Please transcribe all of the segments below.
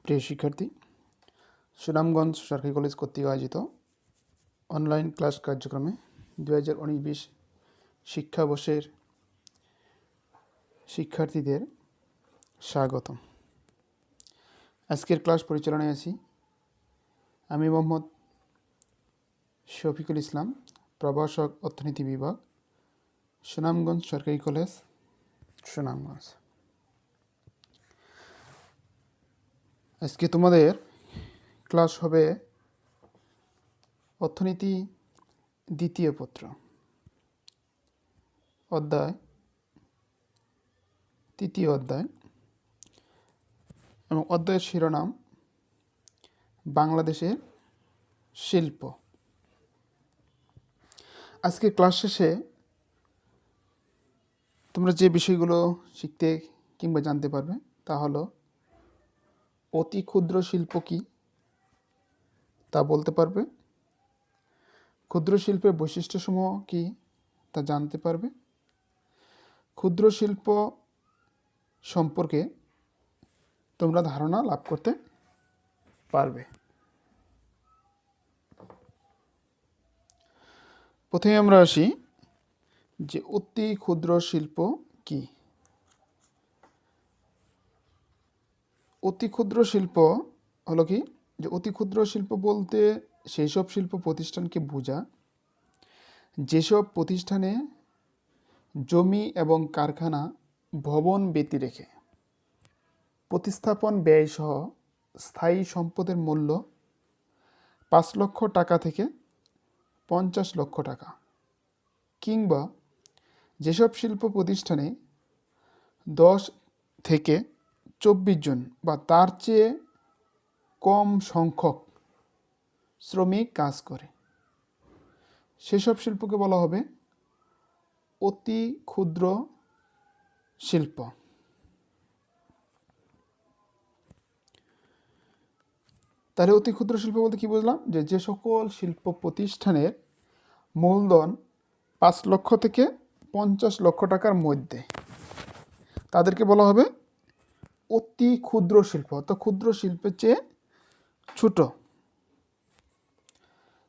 প্রিয় শিক্ষার্থী, সুনামগঞ্জ সরকারি কলেজ কর্তৃক আয়োজিত অনলাইন ক্লাস কার্যক্রমে 2019-20 শিক্ষাবর্ষের শিক্ষার্থীদের স্বাগতম। আজকের ক্লাস পরিচালনায় আছি আমি মোহাম্মদ শফিকুল ইসলাম, প্রভাষক, অর্থনীতি বিভাগ, সুনামগঞ্জ সরকারি কলেজ, সুনামগঞ্জ। আজকে তোমাদের ক্লাস হবে অর্থনীতি দ্বিতীয় পত্র, অধ্যায় তৃতীয় অধ্যায়, এবং অধ্যায়ের শিরোনাম বাংলাদেশের শিল্প। আজকে ক্লাস শেষে তোমরা যে বিষয়গুলো শিখতে কিংবা জানতে পারবে তা হলো অতি ক্ষুদ্র শিল্প কি তা বলতে পারবে, ক্ষুদ্র শিল্পের বৈশিষ্ট্যসমূহ কি তা জানতে পারবে, ক্ষুদ্র শিল্প সম্পর্কে তোমরা ধারণা লাভ করতে পারবে। প্রথমে আমরা আসি যে অতি ক্ষুদ্র শিল্প কি। অতি ক্ষুদ্র শিল্প হলো কি, যে অতি ক্ষুদ্র শিল্প বলতে সেই সব শিল্প প্রতিষ্ঠানকে বোঝা যেসব প্রতিষ্ঠানে জমি এবং কারখানা, ভবন ব্যতি রেখে প্রতিস্থাপন ব্যয় সহ স্থায়ী সম্পদের মূল্য 5 লক্ষ টাকা থেকে 50 লক্ষ টাকা, কিংবা যেসব শিল্প প্রতিষ্ঠানে 10 থেকে 24 জন বা তার চেয়ে কম সংখ্যক শ্রমিক কাজ করে, সেসব শিল্পকে বলা হবে অতি ক্ষুদ্র শিল্প। তাহলে অতি ক্ষুদ্র শিল্প বলতে কি বুঝলাম, যে সকল শিল্প প্রতিষ্ঠানের মূলধন 5 লক্ষ থেকে 50 লক্ষ টাকার মধ্যে, তাদেরকে বলা হবে অতি ক্ষুদ্র শিল্প, অর্থাৎ ক্ষুদ্র শিল্পের চেয়ে ছোট।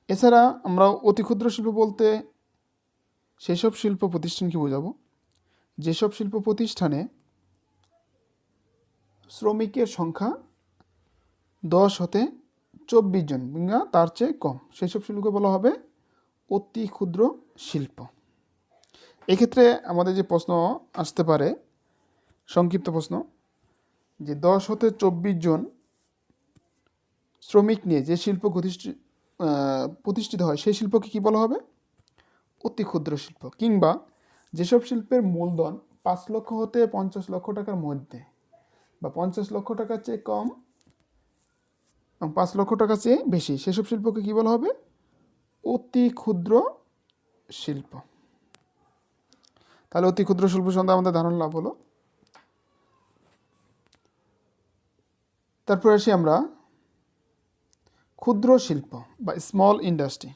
এছাড়া আমরা অতি ক্ষুদ্র শিল্প বলতে সেসব শিল্প প্রতিষ্ঠানকে বোঝাবো যেসব শিল্প প্রতিষ্ঠানে শ্রমিকের সংখ্যা 10 হতে 24 জন কিংবা তার চেয়ে কম, সেসব শিল্পকে বলা হবে অতি ক্ষুদ্র শিল্প। এক্ষেত্রে আমাদের যে প্রশ্ন আসতে পারে, সংক্ষিপ্ত প্রশ্ন, যে 10 হতে 24 জন শ্রমিক নিয়ে যে শিল্প প্রতিষ্ঠিত হয় সেই শিল্পকে কী বলা হবে? অতি ক্ষুদ্র শিল্প। কিংবা যেসব শিল্পের মূলধন 5 লক্ষ হতে 50 লক্ষ টাকার মধ্যে বা 50 লক্ষ টাকার চেয়ে কম এবং 5 লক্ষ টাকার চেয়ে বেশি, সেসব শিল্পকে কী বলা হবে? অতি ক্ষুদ্র শিল্প। তাহলে অতি ক্ষুদ্র শিল্প সম্বন্ধে আমাদের ধারণা লাভ হলো। তারপরে আসি আমরা ক্ষুদ্র শিল্প বা স্মল ইন্ডাস্ট্রি।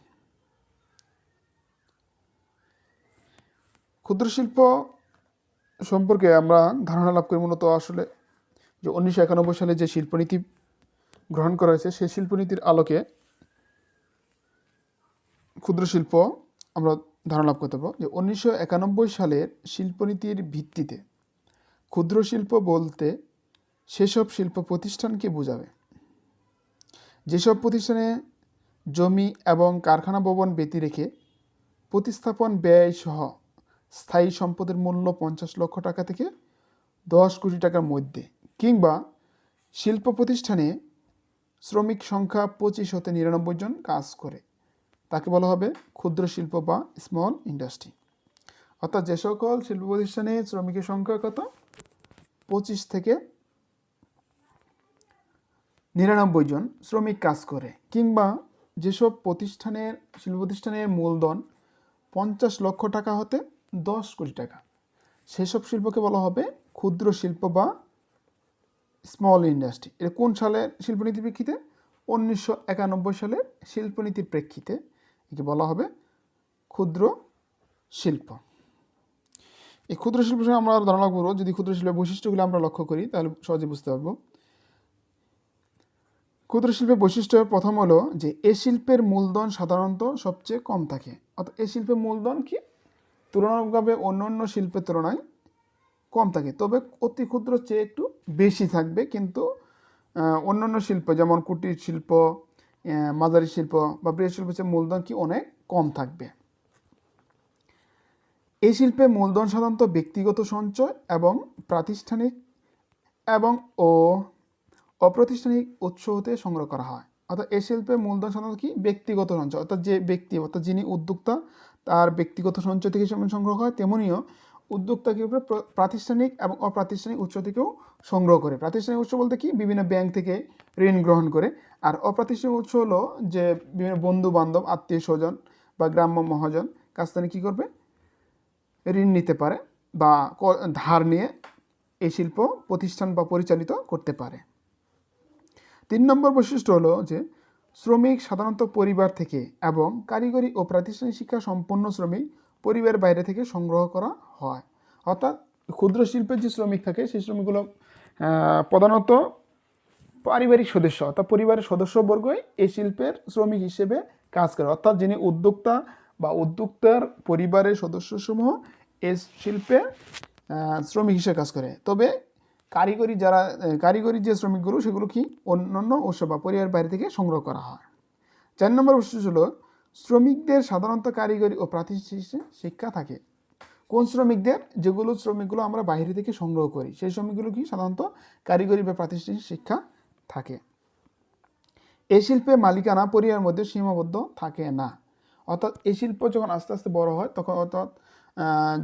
ক্ষুদ্র শিল্প সম্পর্কে আমরা ধারণা লাভ করি মূলত আসলে যে 1991 সালে যে শিল্পনীতি গ্রহণ করা হয়েছে সেই শিল্পনীতির আলোকে ক্ষুদ্র শিল্প আমরা ধারণা লাভ করতে পারবো। যে 1991 সালের শিল্পনীতির ভিত্তিতে ক্ষুদ্র শিল্প বলতে সেসব শিল্প প্রতিষ্ঠানকে বোঝাবে যেসব প্রতিষ্ঠানে জমি এবং কারখানা ভবন ব্যতি রেখে প্রতিস্থাপন ব্যয় সহ স্থায়ী সম্পদের মূল্য 50 লক্ষ টাকা থেকে 10 কোটি টাকার মধ্যে, কিংবা শিল্প প্রতিষ্ঠানে শ্রমিক সংখ্যা 25 হতে 99 জন কাজ করে, তাকে বলা হবে ক্ষুদ্র শিল্প বা স্মল ইন্ডাস্ট্রি। অর্থাৎ যে সকল শিল্প প্রতিষ্ঠানে শ্রমিকের সংখ্যা কত? 25 থেকে 99 জন শ্রমিক কাজ করে, কিংবা যেসব শিল্প প্রতিষ্ঠানের মূলধন 50 লক্ষ টাকা হতে 10 কোটি টাকা, সেসব শিল্পকে বলা হবে ক্ষুদ্র শিল্প বা স্মল ইন্ডাস্ট্রি। এটা কোন সালের শিল্পনীতির প্রেক্ষিতে? 1991 সালের শিল্পনীতির প্রেক্ষিতে একে বলা হবে ক্ষুদ্র শিল্প। এই ক্ষুদ্র শিল্প আমরা ধারণা করবো, যদি ক্ষুদ্র শিল্পের বৈশিষ্ট্যগুলো আমরা লক্ষ্য করি তাহলে সহজে বুঝতে পারবো। ক্ষুদ্র শিল্পের বৈশিষ্ট্য প্রথম হলো যে এ শিল্পের মূলধন সাধারণত সবচেয়ে কম থাকে। অর্থাৎ এ শিল্পের মূলধন কি তুলনামূলকভাবে অন্য অন্য শিল্পের তুলনায় কম থাকে, তবে অতি ক্ষুদ্র চেয়ে একটু বেশি থাকবে, কিন্তু অন্যান্য শিল্প যেমন কুটির শিল্প, মাঝারি শিল্প বা বৃহৎ শিল্প চেয়ে মূলধন কি অনেক কম থাকবে। এই শিল্পে মূলধন সাধারণত ব্যক্তিগত সঞ্চয় এবং প্রাতিষ্ঠানিক এবং অপ্রাতিষ্ঠানিক উৎস হতে সংগ্রহ করা হয়। অর্থাৎ এই শিল্পে মূলধন সাধারণত কি ব্যক্তিগত সঞ্চয়, অর্থাৎ যে ব্যক্তি অর্থাৎ যিনি উদ্যোক্তা তার ব্যক্তিগত সঞ্চয় থেকে যেমন সংগ্রহ হয়, তেমনিও উদ্যোক্তা কি করে প্রাতিষ্ঠানিক এবং অপ্রাতিষ্ঠানিক উৎস থেকেও সংগ্রহ করে। প্রাতিষ্ঠানিক উৎস বলতে কি বিভিন্ন ব্যাংক থেকে ঋণ গ্রহণ করে, আর অপ্রাতিষ্ঠানিক উৎস হলো যে বিভিন্ন বন্ধু বান্ধব, আত্মীয় স্বজন বা গ্রাম্য মহাজন কাছ থেকে কী করবে, ঋণ নিতে পারে বা ধার নিয়ে এই শিল্প প্রতিষ্ঠান বা পরিচালিত করতে পারে। 3 নম্বর বৈশিষ্ট্য হলো যে শ্রমিক সাধারণত পরিবার থেকে এবং কারিগরি ও প্রাতিষ্ঠানিক শিক্ষা সম্পন্ন শ্রমিক পরিবারের বাইরে থেকে সংগ্রহ করা হয়। অর্থাৎ ক্ষুদ্র শিল্পের যে শ্রমিক থাকে সেই শ্রমিকগুলো প্রধানত পারিবারিক সদস্য, অর্থাৎ পরিবারের সদস্যবর্গই এই শিল্পের শ্রমিক হিসেবে কাজ করে। অর্থাৎ যিনি উদ্যোক্তা বা উদ্যোক্তার পরিবারের সদস্যসমূহ এই শিল্পে শ্রমিক হিসেবে কাজ করে। তবে কারিগরি যে শ্রমিকগুলো সেগুলো কি অন্যান্য উৎস বা পরিবারের বাইরে থেকে সংগ্রহ করা হয়। 4 নম্বর বৈশিষ্ট্য হলো শ্রমিকদের সাধারণত কারিগরি ও প্রাতিষ্ঠানিক শিক্ষা থাকে। কোন শ্রমিকদের? যেগুলো শ্রমিকগুলো আমরা বাইরে থেকে সংগ্রহ করি সেই শ্রমিকগুলো কি সাধারণত কারিগরি বা প্রাতিষ্ঠানিক শিক্ষা থাকে। এই শিল্পে মালিকানা পরিবারের মধ্যে সীমাবদ্ধ থাকে না। অর্থাৎ এই শিল্প যখন আস্তে আস্তে বড় হয় তখন অর্থাৎ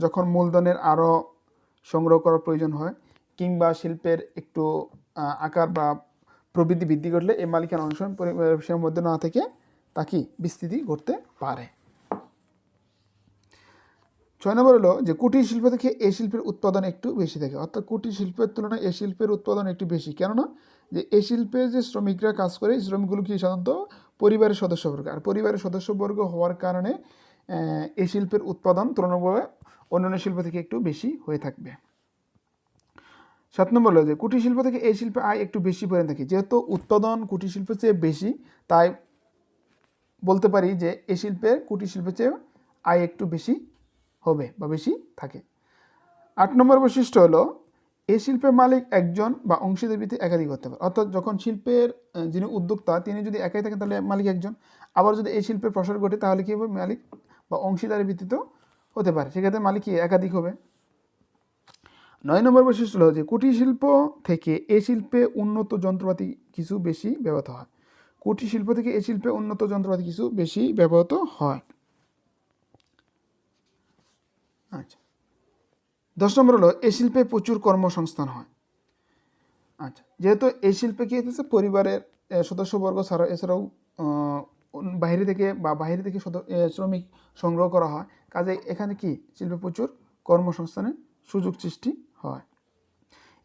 যখন মূলধনের আরও সংগ্রহ করার প্রয়োজন হয় কিংবা শিল্পের একটু আকার বা প্রবৃদ্ধি বৃদ্ধি ঘটলে এই মালিকানা অনুসরণ পরিবারের মধ্যে না থেকে তা কি বিস্তৃতি ঘটতে পারে। 6 নম্বর হলো যে কুটির শিল্প থেকে এই শিল্পের উৎপাদন একটু বেশি থাকে। অর্থাৎ কুটির শিল্পের তুলনায় এই শিল্পের উৎপাদন একটু বেশি, কেননা যে এই শিল্পে যে শ্রমিকরা কাজ করে এই শ্রমিকগুলো কি সাধারণত পরিবারের সদস্যবর্গ, আর পরিবারের সদস্যবর্গ হওয়ার কারণে এই শিল্পের উৎপাদন তুলনামূলকভাবে অন্যান্য শিল্প থেকে একটু বেশি হয়ে থাকবে। 7 নম্বর হলো যে কুটির শিল্প থেকে এই শিল্পে আয় একটু বেশি পরিমাণ থাকে। যেহেতু উৎপাদন কুটির শিল্পের চেয়ে বেশি, তাই বলতে পারি যে এই শিল্পের কুটির শিল্পের চেয়ে আয় একটু বেশি হবে বা বেশি থাকে। 8 নম্বর বৈশিষ্ট্য হলো এই শিল্পের মালিক একজন বা অংশীদার ভিত্তিতে একাধিক হতে পারে। অর্থাৎ যখন শিল্পের যিনি উদ্যোক্তা তিনি যদি একাই থাকেন তাহলে মালিক একজন, আবার যদি এই শিল্পের প্রসার ঘটে তাহলে কী হবে, মালিক বা অংশীদারের ভিত্তিতেও হতে পারে, সেক্ষেত্রে মালিক কি একাধিক হবে। 9 নম্বর বৈশিষ্ট্য হলো যে কুটির শিল্প থেকে এই শিল্পে উন্নত যন্ত্রপাতি কিছু বেশি ব্যবহৃত হয়। কুটির শিল্প থেকে এই শিল্পে উন্নত যন্ত্রপাতি কিছু বেশি ব্যবহৃত হয়। আচ্ছা, 10 নম্বর হলো এই শিল্পে প্রচুর কর্মসংস্থান হয়। আচ্ছা, যেহেতু এই শিল্পে কী হতেছে পরিবারের সদস্যবর্গ ছাড়া এছাড়াও বাইরে থেকে শ্রমিক সংগ্রহ করা হয়, কাজে এখানে কি শিল্পে প্রচুর কর্মসংস্থানের সুযোগ সৃষ্টি হয়।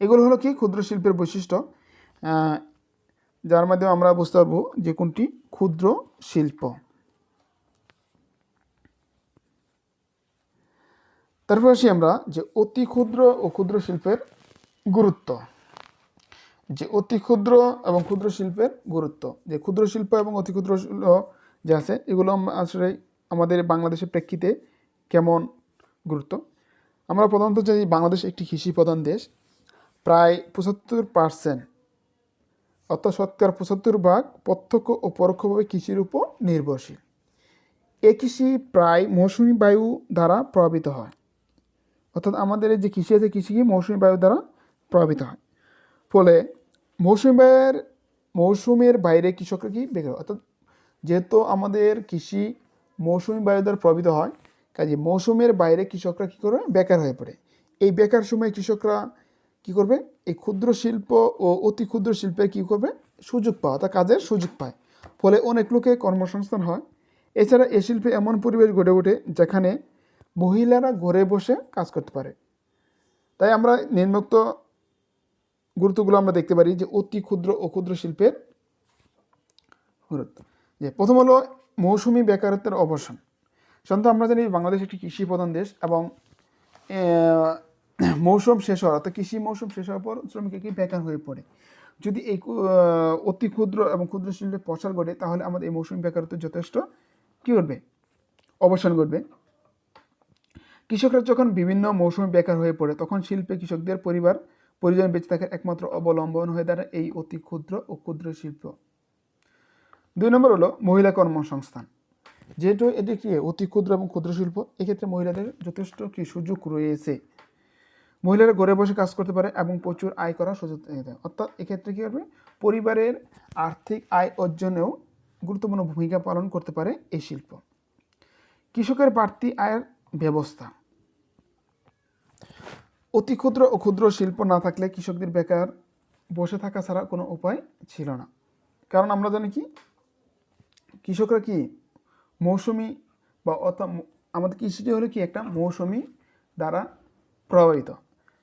এগুলো হলো কি ক্ষুদ্র শিল্পের বৈশিষ্ট্য, যার মাধ্যমে আমরা বুঝতে পারবো যে কোনটি ক্ষুদ্র শিল্প। তারপর আসি আমরা যে অতি ক্ষুদ্র ও ক্ষুদ্র শিল্পের গুরুত্ব। যে অতি ক্ষুদ্র এবং ক্ষুদ্র শিল্পের গুরুত্ব, যে ক্ষুদ্র শিল্প এবং অতি ক্ষুদ্র শিল্প যে আছে এগুলো আসলে আমাদের বাংলাদেশের প্রেক্ষিতে কেমন গুরুত্ব। আমরা প্রধানত জানি বাংলাদেশ একটি কৃষি প্রধান দেশ। প্রায় 75% অর্থাৎ 75% প্রত্যক্ষ ও পরোক্ষভাবে কৃষির উপর নির্ভরশীল। এই কৃষি প্রায় মৌসুমি বায়ু দ্বারা প্রভাবিত হয়। অর্থাৎ আমাদের যে কৃষি আছে কৃষি কি মৌসুমি বায়ু দ্বারা প্রভাবিত হয়। ফলে মৌসুমের বাইরে কৃষকরা কি বেকার, অর্থাৎ যেহেতু আমাদের কৃষি মৌসুমি বায়ু দ্বারা প্রভাবিত হয়, কাজে মৌসুমের বাইরে কৃষকরা কী করবে, বেকার হয়ে পড়ে। এই বেকার সময়ে কৃষকরা কী করবে, এই ক্ষুদ্র শিল্প ও অতি ক্ষুদ্র শিল্পে কী করবে, সুযোগ পায়, অর্থাৎ কাজের সুযোগ পায়। ফলে অনেক লোকে কর্মসংস্থান হয়। এছাড়া এই শিল্পে এমন পরিবেশ গড়ে ওঠে যেখানে মহিলারা ঘরে বসে কাজ করতে পারে। তাই আমরা নিম্নোক্ত গুরুত্বগুলো আমরা দেখতে পারি যে অতি ক্ষুদ্র ও ক্ষুদ্র শিল্পের গুরুত্ব। যে প্রথম হলো মৌসুমি বেকারত্বের অবসান। সাধারণত আমরা জানি বাংলাদেশ একটি কৃষি প্রধান দেশ এবং মৌসুম শেষ হওয়ার অর্থাৎ কৃষি মৌসুম শেষ হওয়ার পর শ্রমিকের কি বেকার হয়ে পড়ে। যদি এই অতি ক্ষুদ্র এবং ক্ষুদ্র শিল্পের প্রসার ঘটে তাহলে আমাদের এই মৌসুমী বেকারত্ব যথেষ্ট কী করবে, অবসান ঘটবে। কৃষকরা যখন বিভিন্ন মৌসুমে বেকার হয়ে পড়ে তখন শিল্পে কৃষকদের পরিজন বেঁচে থাকার একমাত্র অবলম্বন হয়ে দাঁড়ায় এই অতি ক্ষুদ্র ও ক্ষুদ্র শিল্প। 2 নম্বর হলো মহিলা কর্মসংস্থান। যেহেতু এটি কি অতি ক্ষুদ্র এবং ক্ষুদ্র শিল্প, এক্ষেত্রে মহিলাদের যথেষ্ট কি সুযোগ রয়েছে। মহিলারা ঘরে বসে কাজ করতে পারে এবং প্রচুর আয় করার সুযোগ দেয়। অর্থাৎ এক্ষেত্রে কী হবে, পরিবারের আর্থিক আয় অর্জনেও গুরুত্বপূর্ণ ভূমিকা পালন করতে পারে এই শিল্প। কৃষকের বাড়তি আয়ের ব্যবস্থা। অতি ক্ষুদ্র ও ক্ষুদ্র শিল্প না থাকলে কৃষকদের বেকার বসে থাকা ছাড়া কোনো উপায় ছিল না। কারণ আমরা জানি কি কৃষকরা কি মৌসুমি বা অর্থাৎ আমাদের কৃষিটি হলো কি একটা মৌসুমি দ্বারা প্রভাবিত।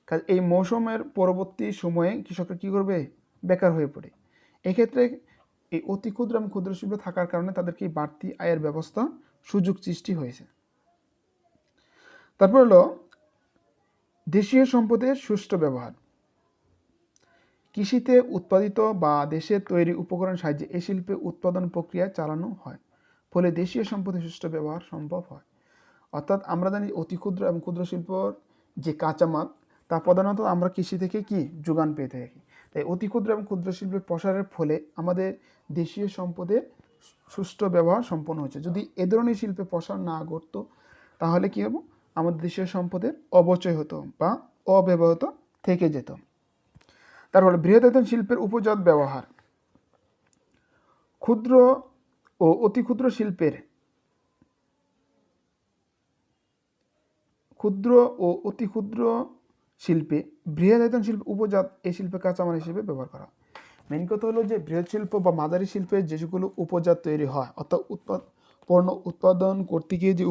কাজ এই মৌসুমের পরবর্তী সময়ে কৃষকরা কী করবে, বেকার হয়ে পড়ে। এক্ষেত্রে এই অতি ক্ষুদ্র এবং ক্ষুদ্র শিল্প থাকার কারণে তাদেরকে বাড়তি আয়ের ব্যবস্থা সুযোগ সৃষ্টি হয়েছে। তারপর হলো দেশীয় সম্পদের সুষ্ঠু ব্যবহার। কৃষিতে উৎপাদিত বা দেশের তৈরি উপকরণ সাহায্যে এই শিল্পে উৎপাদন প্রক্রিয়া চালানো হয়, ফলে দেশীয় সম্পদের সুষ্ঠু ব্যবহার সম্ভব হয়। অর্থাৎ আমরা জানি অতি ক্ষুদ্র এবং ক্ষুদ্র শিল্পর যে কাঁচামাল তা প্রধানত আমরা কৃষি থেকে কি যোগান পেয়ে থাকি। তাই অতি ক্ষুদ্র এবং ক্ষুদ্র শিল্পের প্রসারের ফলে আমাদের দেশীয় সম্পদের সুষ্ঠু ব্যবহার সম্পন্ন হচ্ছে। যদি এ ধরনের শিল্পে প্রসার না ঘটতো তাহলে কী হবো, আমাদের দেশীয় সম্পদের অবচয় হতো বা অব্যবহৃত থেকে যেত। তারপরে বৃহদায়তন শিল্পের উপজাত ব্যবহার। ক্ষুদ্র ও অতি ক্ষুদ্র শিল্পের ক্ষুদ্র ও অতি ক্ষুদ্র শিল্পে বৃহদায়তন শিল্প উপজাত এই শিল্পে কাঁচামাল হিসেবে ব্যবহার করা। মেন কথা হলো যে বৃহৎ শিল্প বা মাঝারি শিল্পে যেগুলো উপজাত তৈরি হয়, অর্থাৎ পণ্য উৎপাদন করতে গিয়ে যে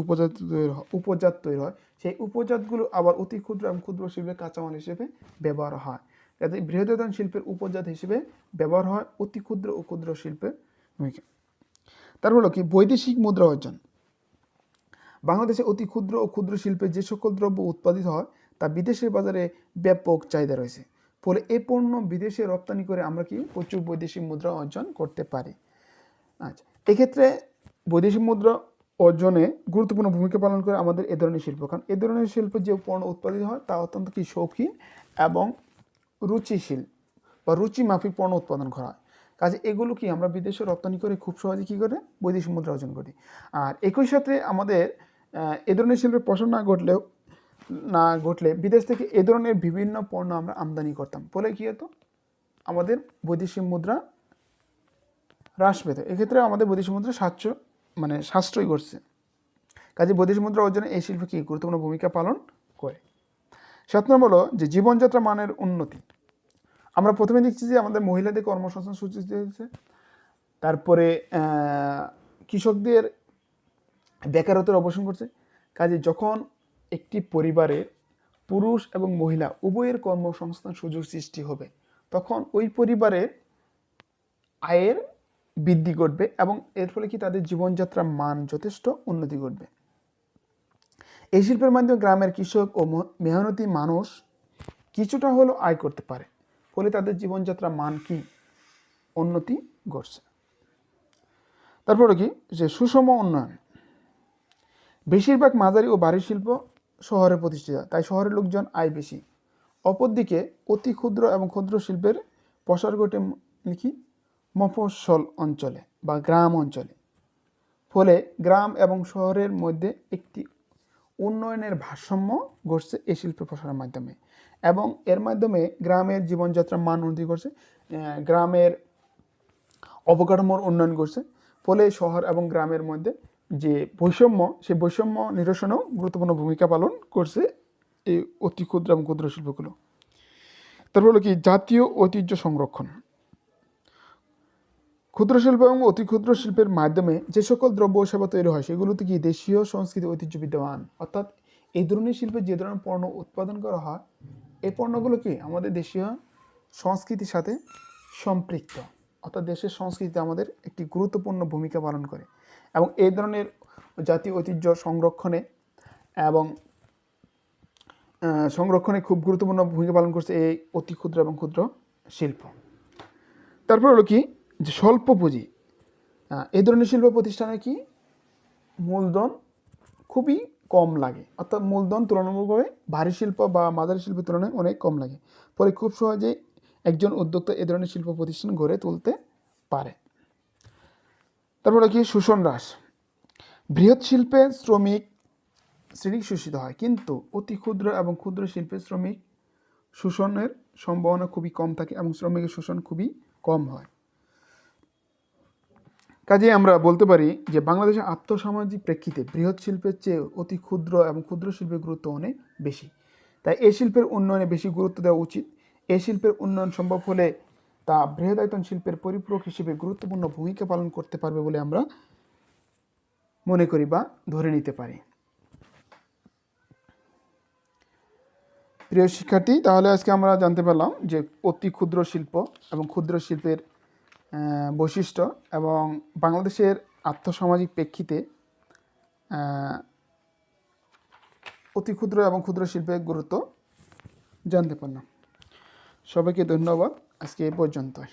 উপজাত তৈরি হয় সেই উপজাতগুলো আবার অতি ক্ষুদ্র এবং ক্ষুদ্র শিল্পে কাঁচামাল হিসেবে ব্যবহার হয়। যাতে বৃহদায়তন শিল্পের উপজাত হিসেবে ব্যবহার হয় অতি ক্ষুদ্র ও ক্ষুদ্র শিল্পের ভূমিকা। তারপর হলো কি বৈদেশিক মুদ্রা অর্জন। বাংলাদেশে অতি ক্ষুদ্র ও ক্ষুদ্র শিল্পে যে সকল দ্রব্য উৎপাদিত হয় তা বিদেশের বাজারে ব্যাপক চাহিদা রয়েছে, ফলে এই পণ্য বিদেশে রপ্তানি করে আমরা কি প্রচুর বৈদেশিক মুদ্রা অর্জন করতে পারি। আচ্ছা, এক্ষেত্রে বৈদেশিক মুদ্রা অর্জনে গুরুত্বপূর্ণ ভূমিকা পালন করে আমাদের এ ধরনের শিল্প। কারণ এ ধরনের শিল্প যে পণ্য উৎপাদিত হয় তা অত্যন্ত কি শৌখিন এবং রুচিশীল বা রুচি মাফিক পণ্য উৎপাদন করা হয়। কাজে এগুলো কি আমরা বিদেশে রপ্তানি করে খুব সহজে কী করে বৈদেশিক মুদ্রা অর্জন করি। আর একই সাথে আমাদের এ ধরনের শিল্পের প্রসার না ঘটলে বিদেশ থেকে এ ধরনের বিভিন্ন পণ্য আমরা আমদানি করতাম, ফলে কী হতো আমাদের বৈদেশিক মুদ্রা হ্রাস পেত। এক্ষেত্রে আমাদের বৈদেশিক মুদ্রা সাশ্রয় করছে। কাজে বৈদেশিক মুদ্রা অর্জনে এই শিল্প কি গুরুত্বপূর্ণ ভূমিকা পালন করে। 7 নম্বর হলো যে জীবনযাত্রা মানের উন্নতি। আমরা প্রথমে দেখছি যে আমাদের মহিলাদের কর্মসংস্থান সুযোগ দিয়েছে, তারপরে কৃষকদের বেকারত্বের অবসান করছে। কাজে যখন একটি পরিবারে পুরুষ এবং মহিলা উভয়ের কর্মসংস্থান সুযোগ সৃষ্টি হবে তখন ওই পরিবারের আয়ের বৃদ্ধি ঘটবে এবং এর ফলে কি তাদের জীবনযাত্রার মান যথেষ্ট উন্নতি ঘটবে। এই শিল্পের মাধ্যমে গ্রামের কৃষক ও মেহনতি মানুষ কিছুটা হলেও আয় করতে পারে, ফলে তাদের জীবনযাত্রার মান কি উন্নতি ঘটছে। তারপরে কি যে সুষম উন্নয়ন। বেশিরভাগ মাঝারি ও ভারী শিল্প শহরে প্রতিষ্ঠিত, তাই শহরের লোকজন আয় বেশি। অপরদিকে অতি ক্ষুদ্র এবং ক্ষুদ্র শিল্পের প্রসার ঘটে কি মফস্বল অঞ্চলে বা গ্রাম অঞ্চলে, ফলে গ্রাম এবং শহরের মধ্যে একটি উন্নয়নের ভারসাম্য ঘটছে এই শিল্পের প্রসারের মাধ্যমে, এবং এর মাধ্যমে গ্রামের জীবনযাত্রার মান উন্নতি করছে, গ্রামের অবকাঠামোর উন্নয়ন করছে, ফলে শহর এবং গ্রামের মধ্যে যে বৈষম্য সেই বৈষম্য নিরসনেও গুরুত্বপূর্ণ ভূমিকা পালন করছে এই অতি ক্ষুদ্র এবং ক্ষুদ্র শিল্পগুলো। তারপর হলো কি জাতীয় ঐতিহ্য সংরক্ষণ। ক্ষুদ্র শিল্প এবং অতি ক্ষুদ্র শিল্পের মাধ্যমে যে সকল দ্রব্য ও সেবা তৈরি হয় সেগুলোতে কি দেশীয় সংস্কৃতি ঐতিহ্য বিদ্যমান। অর্থাৎ এই ধরনের শিল্পে যে ধরনের পণ্য উৎপাদন করা হয় এই পণ্যগুলো কি আমাদের দেশীয় সংস্কৃতির সাথে সম্পৃক্ত, অর্থাৎ দেশের সংস্কৃতিতে আমাদের একটি গুরুত্বপূর্ণ ভূমিকা পালন করে, এবং এই ধরনের জাতীয় ঐতিহ্য সংরক্ষণে খুব গুরুত্বপূর্ণ ভূমিকা পালন করছে এই অতি ক্ষুদ্র এবং ক্ষুদ্র শিল্প। তারপর হলো কি যে স্বল্প পুঁজি, এই ধরনের শিল্প প্রতিষ্ঠানে কি মূলধন খুবই কম লাগে, অর্থাৎ মূলধন তুলনামূলকভাবে ভারী শিল্প বা মাঝারি শিল্পের তুলনায় অনেক কম লাগে, ফলে খুব সহজেই একজন উদ্যোক্তা এ ধরনের শিল্প প্রতিষ্ঠান গড়ে তুলতে পারে। তারপরে কি শোষণ হ্রাস, বৃহৎ শিল্পে শ্রমিক শ্রেণী শোষিত হয়, কিন্তু অতি ক্ষুদ্র এবং ক্ষুদ্র শিল্পে শ্রমিক শোষণের সম্ভাবনা খুবই কম থাকে এবং শ্রমিকের শোষণ খুবই কম হয়। কাজে আমরা বলতে পারি যে বাংলাদেশের আর্থসামাজিক প্রেক্ষিতে বৃহৎ শিল্পের চেয়ে অতি ক্ষুদ্র এবং ক্ষুদ্র শিল্পের গুরুত্ব অনেক বেশি, তাই এই শিল্পের উন্নয়নে বেশি গুরুত্ব দেওয়া উচিত। এই শিল্পের উন্নয়ন সম্ভব হলে তা বৃহদায়তন শিল্পের পরিপূরক হিসেবে গুরুত্বপূর্ণ ভূমিকা পালন করতে পারবে বলে আমরা মনে করি বা ধরে নিতে পারি। প্রিয় শিক্ষার্থী, তাহলে আজকে আমরা জানতে পারলাম যে অতি ক্ষুদ্র শিল্প এবং ক্ষুদ্র শিল্পের বৈশিষ্ট্য এবং বাংলাদেশের আর্থসামাজিক প্রেক্ষিতে অতি ক্ষুদ্র এবং ক্ষুদ্র শিল্পের গুরুত্ব জানতে পারলাম। সবাইকে ধন্যবাদ, আজকে এই পর্যন্তই।